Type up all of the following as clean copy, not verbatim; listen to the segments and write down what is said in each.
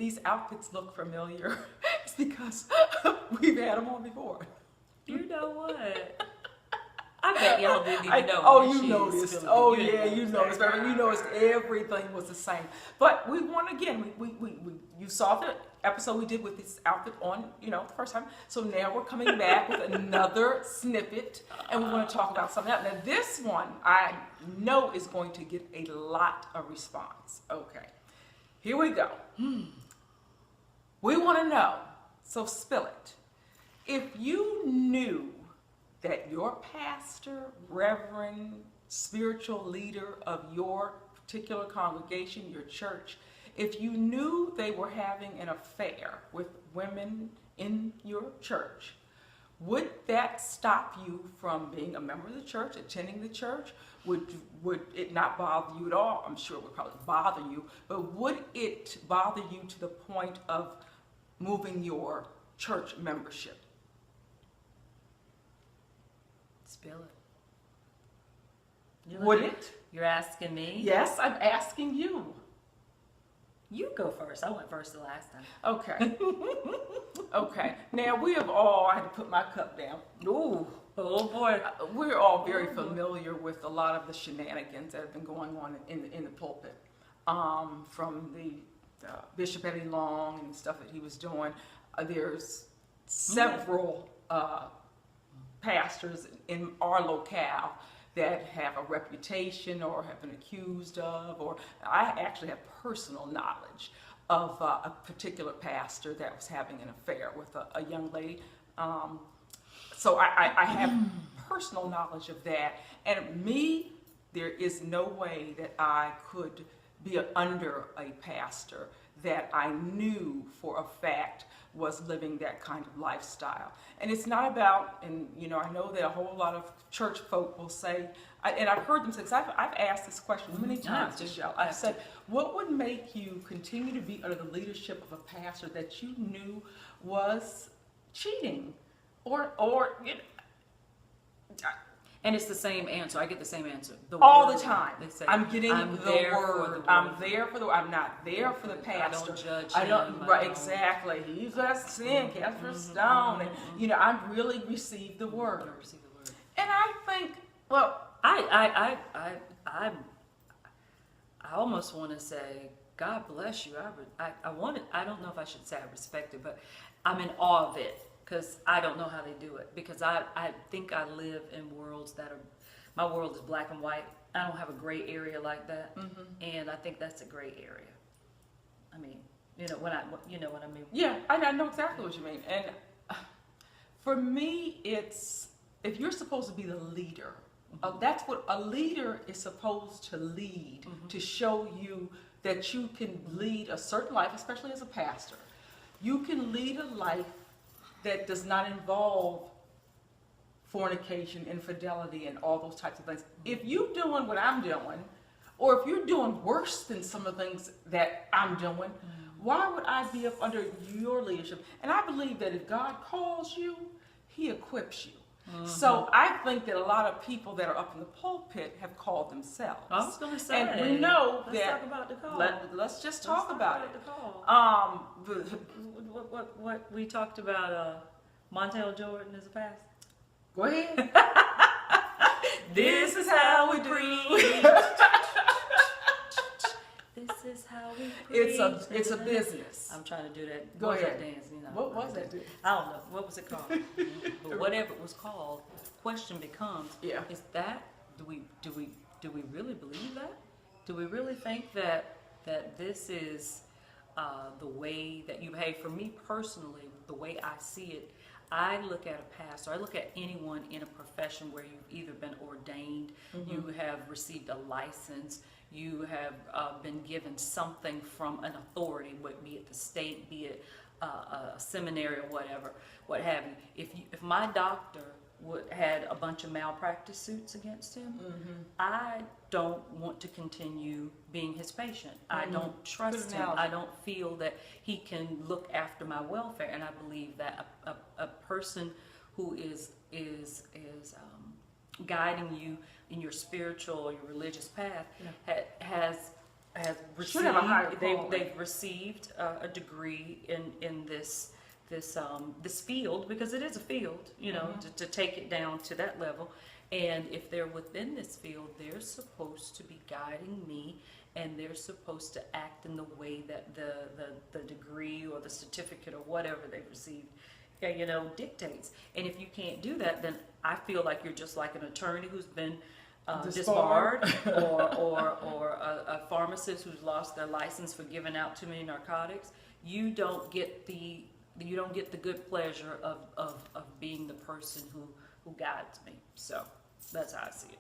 these outfits look familiar, it's because we've had them on before. You know what? I bet y'all didn't even know. Oh, you noticed. Oh, yeah, you noticed. You noticed everything was the same. But we want, again, you saw the episode we did with this outfit on, the first time. So now we're coming back with another snippet, and we want to talk about something else. Now, this one I know is going to get a lot of response. Okay, here we go. We want to know, so spill it. If you knew that your pastor, reverend, spiritual leader of your particular congregation, your church, if you knew they were having an affair with women in your church, would that stop you from being a member of the church, attending the church? Would it not bother you at all? I'm sure it would probably bother you, but would it bother you to the point of moving your church membership? Spill it. Would it? You're asking me? Yes, I'm asking you. You go first. I went first the last time. Okay. Okay. Now, I had to put my cup down. Ooh. Oh boy. We're all very familiar with a lot of the shenanigans that have been going on in the pulpit. From the Bishop Eddie Long and stuff that he was doing. There's several pastors in our locale that have a reputation or have been accused of, or I actually have personal knowledge of a particular pastor that was having an affair with a young lady. So I have personal knowledge of that. And me, there is no way that I could be under a pastor that I knew for a fact was living that kind of lifestyle. And it's not about, and I know that a whole lot of church folk will say, and I've heard them say, because I've asked this question many times, Michelle. I've said, what would make you continue to be under the leadership of a pastor that you knew was cheating? Or and it's the same answer. I get the same answer. All word. the time. They say, I'm getting I'm the there word. for the word. I'm there for the. I'm not there for the pastor. I don't judge I don't. him. Right. Exactly. He's a sin. Cast for stone. And I really receive the word. I receive the word. And I think, well, I almost want to say, God bless you. I don't know if I should say I respect it, but I'm in awe of it. Because I don't know how they do it. Because I think I live in worlds that are, my world is black and white. I don't have a gray area like that. And I think that's a gray area. I mean, you know what I mean? Yeah, I know exactly what you mean. And for me, it's, if you're supposed to be the leader, that's what a leader is supposed to lead, to show you that you can lead a certain life, especially as a pastor. You can lead a life that does not involve fornication, infidelity, and all those types of things. If you're doing what I'm doing, or if you're doing worse than some of the things that I'm doing, why would I be up under your leadership? And I believe that if God calls you, He equips you. So I think that a lot of people that are up in the pulpit have called themselves. I was going to say, and we know let's that. talk about the call. Let's just talk about it. The call. The, What we talked about, Montel Jordan as a pastor. Go ahead. This is how we preach. This is how we preach. It's a business. I'm trying to do that. Go ahead. That dance, What was that? I don't know. What was it called? But whatever it was called, question becomes: is that do we really believe that? Do we really think that this is the way that you behave? For me personally, the way I see it, I look at a pastor, I look at anyone in a profession where you've either been ordained, you have received a license, you have been given something from an authority, be it the state, be it a seminary or whatever, what have you. If my doctor had a bunch of malpractice suits against him, I don't want to continue being his patient. I don't trust him. I don't feel that he can look after my welfare. And I believe that a person who is guiding you in your spiritual or your religious path has has should have a higher received, calling. they've received a degree in this field, because it is a field, you know, to take it down to that level. And if they're within this field, they're supposed to be guiding me, and they're supposed to act in the way that the degree or the certificate or whatever they've received, you know, dictates. And if you can't do that, then I feel like you're just like an attorney who's been disbarred, or a pharmacist who's lost their license for giving out too many narcotics. You don't get the good pleasure of being the person who guides me. So that's how I see it.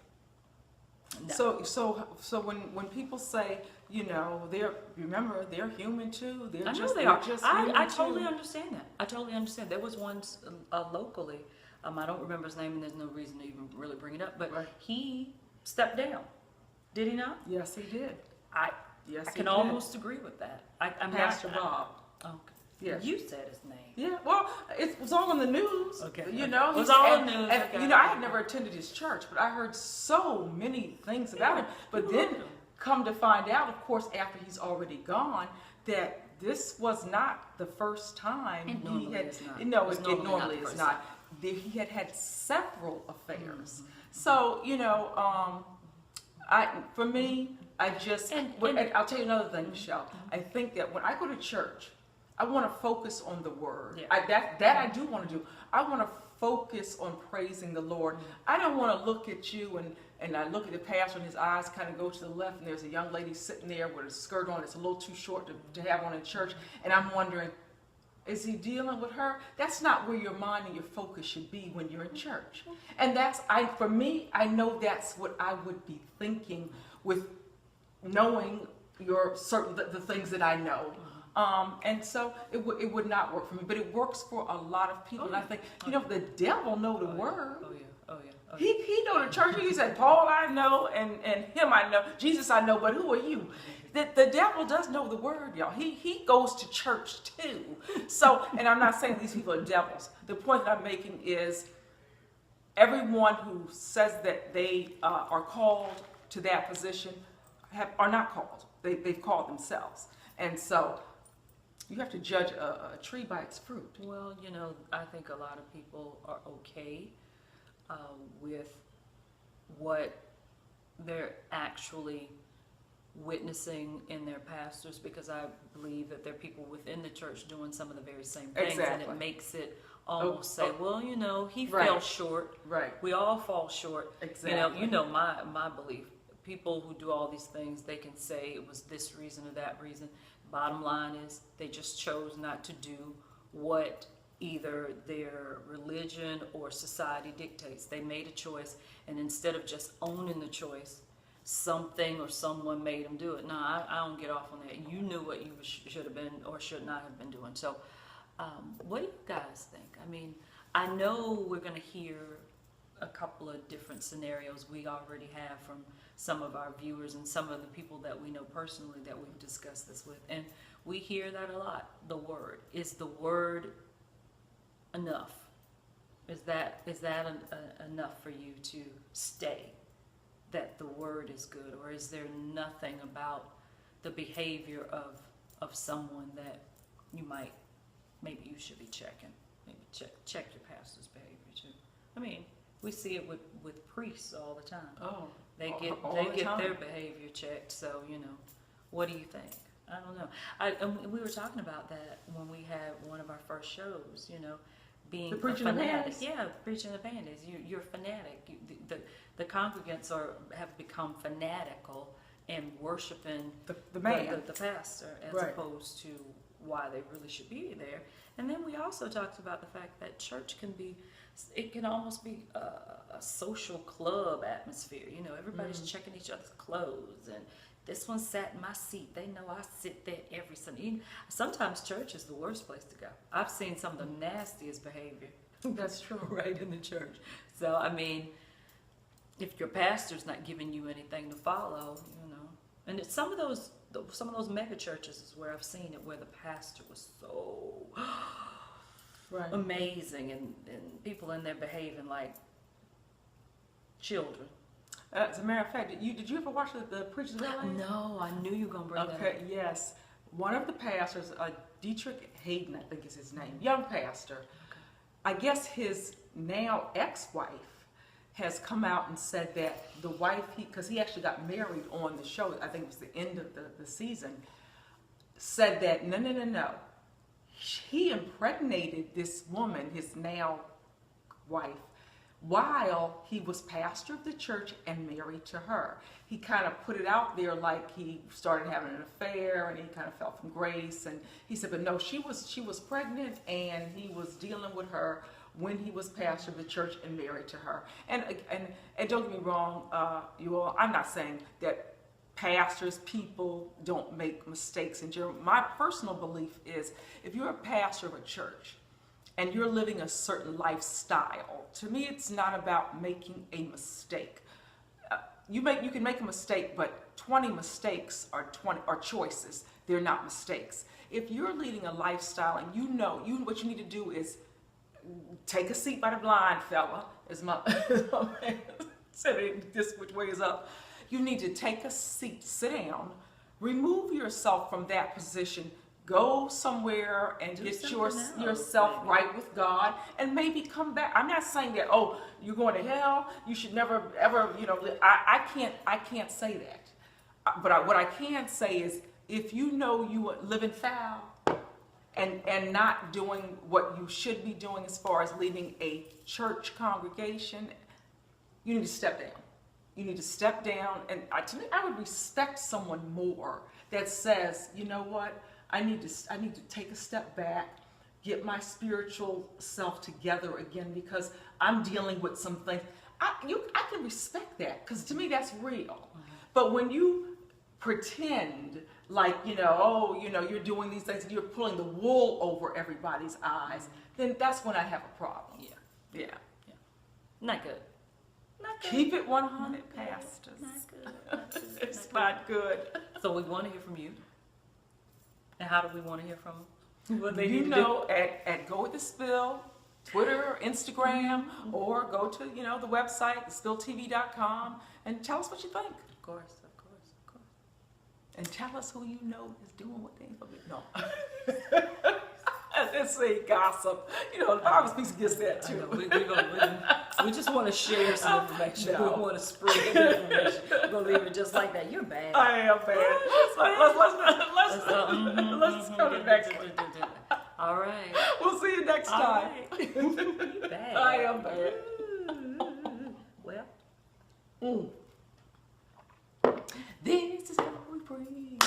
No. So when people say, you know, they're human too. I know just they are. just I human totally too. understand that. I totally understand. There was one locally. I don't remember his name, and there's no reason to even really bring it up. But Right. he stepped down. Did he not? Yes, he did. I Yes, can he did. almost agree with that. I'm Pastor not, Bob. Okay. Yes. You said his name. Yeah, well, it was all in the news. Okay. You know, It was he's- all and- in the news, And, okay. you know, I had never attended his church, but I heard so many things about him. But people then loved him. come to find out, of course, after he's already gone, that this was not the first time It he normally had. is not. No, It's it normally not normally the is first not. He had had several affairs. Mm-hmm. So you know, for me, I just. And- and I'll tell you another thing, Michelle. I think that when I go to church, I want to focus on the word. Yeah. That I do want to do. I want to focus on praising the Lord. I don't want to look at you and I look at the pastor and his eyes kind of go to the left, and there's a young lady sitting there with a skirt on that's a little too short to have on in church, and I'm wondering, is he dealing with her? That's not where your mind and your focus should be when you're in church. And for me, I know that's what I would be thinking with knowing the things that I know. And so it would not work for me, but it works for a lot of people. And I think, the devil know the word. Oh yeah. Oh yeah. Oh, yeah. He know the church. He said, Paul I know, and him I know. Jesus I know, but who are you? The devil does know the word, y'all. He goes to church too. So, and I'm not saying these people are devils. The point that I'm making is everyone who says that they are called to that position are not called. They've called themselves. And so you have to judge a tree by its fruit. Well, I think a lot of people are okay with what they're actually witnessing in their pastors, because I believe that there are people within the church doing some of the very same things, and it makes it almost say, well, he Right. fell short. Right. We all fall short. Exactly. My belief. People who do all these things, they can say it was this reason or that reason. Bottom line is they just chose not to do what either their religion or society dictates. They made a choice, and instead of just owning the choice, something or someone made them do it. No, I don't get off on that. You knew what you should have been or should not have been doing. So what do you guys think? I mean, I know we're going to hear a couple of different scenarios we already have from some of our viewers and some of the people that we know personally that we've discussed this with. And we hear that a lot, the word. Is the word enough? Is that enough for you to stay, that the word is good? Or is there nothing about the behavior of someone that maybe you should be checking? Maybe check your pastor's behavior too. I mean, we see it with priests all the time. Oh, They all get the time. their behavior checked. So what do you think? I don't know. And we were talking about that when we had one of our first shows. Being The Preaching a the fanatic. Panties? Yeah, preaching the panties. You're a fanatic. The congregants have become fanatical and worshiping the man. the pastor, as Right. opposed to why they really should be there. And then we also talked about the fact that church can almost be a social club atmosphere. Everybody's checking each other's clothes, and this one sat in my seat. They know I sit there every Sunday. Sometimes church is the worst place to go. I've seen some of the nastiest behavior. That's true. Right in the church. So, I mean, if your pastor's not giving you anything to follow, and it's some of those mega churches is where I've seen it, where the pastor was so Right. amazing, and people in there behaving like children. As a matter of fact, did you ever watch the Preachers of LA? No, I knew you were gonna bring that Okay, up. yes. One of the pastors, Dietrich Hayden, I think is his name, young pastor. I guess his now ex-wife has come out and said that the wife, because he actually got married on the show, I think it was the end of the season, said that no. He impregnated this woman, his now wife, while he was pastor of the church and married to her. He kind of put it out there like he started having an affair and he kind of fell from grace. And he said, but no, she was pregnant and he was dealing with her when he was pastor of the church and married to her. And don't get me wrong, you all, I'm not saying that pastors, people don't make mistakes in general. My personal belief is if you're a pastor of a church and you're living a certain lifestyle, to me it's not about making a mistake. You can make a mistake, but 20 mistakes are choices. They're not mistakes. If you're leading a lifestyle and you know what you need to do is take a seat by the blind fella, as my man said it, this which way is up. You need to take a seat, sit down, remove yourself from that position, go somewhere and get yourself right with God, and maybe come back. I'm not saying that, oh, you're going to hell, you should never ever, I can't say that. But what I can say is, if you know you are living foul and not doing what you should be doing as far as leading a church congregation, you need to step down. You need to step down, and to me, I would respect someone more that says, you know what, I need to take a step back, get my spiritual self together again, because I'm dealing with some things. I can respect that, because to me that's real. Mm-hmm. But when you pretend like, you're doing these things and you're pulling the wool over everybody's eyes, then that's when I have a problem. Yeah. Not good. Keep it 100, pastors. Not good. It's not good. So we want to hear from you. And how do we want to hear from them? What they need to do? At Go With The Spill, Twitter, Instagram, or go to, the website, thespilltv.com, and tell us what you think. Of course. And tell us who you know is doing what they ain't supposed to do. No. Let's say gossip. The Bible speaks against that too. We just want to share some information. No. We want to spread information. We're going to leave it just like that. You're bad. I am bad. Let's go to the next one. All right. We'll see you next time. Right. You're bad. I am bad. Well. This is how we breathe.